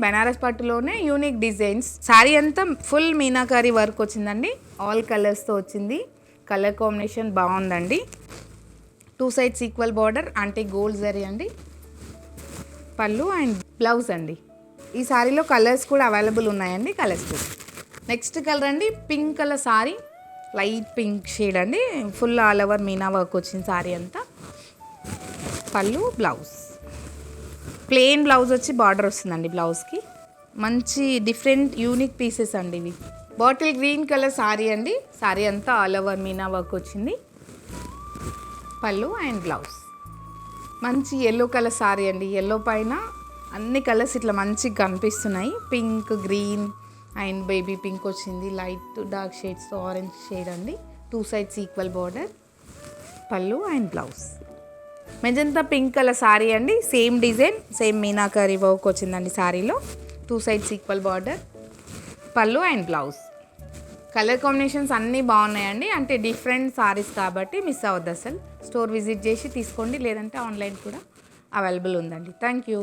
బనారస్ పట్టులోనే unique designs. Sari అంతా full meenakari work వచ్చిందండి. ఆల్ కలర్స్తో వచ్చింది. కలర్ కాంబినేషన్ బాగుందండి. 2 sides ఈక్వల్ బార్డర్ అంటే గోల్డ్ జరీ అండి. పళ్ళు అండ్ బ్లౌజ్ అండి. ఈ శారీలో కలర్స్ కూడా అవైలబుల్ ఉన్నాయండి. కలర్స్ కూడా నెక్స్ట్ కలర్ అండి pink colour sari, light pink shade అండి. Full all over meena work వచ్చింది శారీ అంతా. పళ్ళు బ్లౌజ్ ప్లెయిన్ బ్లౌజ్ వచ్చి బార్డర్ వస్తుందండి. బ్లౌజ్కి మంచి డిఫరెంట్ యూనిక్ పీసెస్ అండి ఇవి. బాటిల్ గ్రీన్ కలర్ శారీ అండి. శారీ అంతా ఆల్ ఓవర్ మీనా వర్క్ వచ్చింది. పళ్ళు అండ్ బ్లౌజ్ మంచి ఎల్లో కలర్ శారీ అండి. ఎల్లో పైన అన్ని కలర్స్ ఇట్లా మంచిగా కనిపిస్తున్నాయి. Pink, green and baby pink వచ్చింది. లైట్ డార్క్ షేడ్స్తో ఆరెంజ్ షేడ్ అండి. 2 sides ఈక్వల్ బార్డర్. పళ్ళు and blouse magenta pink colour sari అండి. Same design, same meenakari work వచ్చిందండి శారీలో. 2 sides ఈక్వల్ బార్డర్. పళ్ళు అండ్ బ్లౌజ్ కలర్ కాంబినేషన్స్ అన్నీ బాగున్నాయండి. అంటే డిఫరెంట్ శారీస్ కాబట్టి మిస్ అవ్వద్దు అసలు. స్టోర్ విజిట్ చేసి తీసుకోండి, లేదంటే ఆన్లైన్ కూడా అవైలబుల్ ఉందండి. Thank you.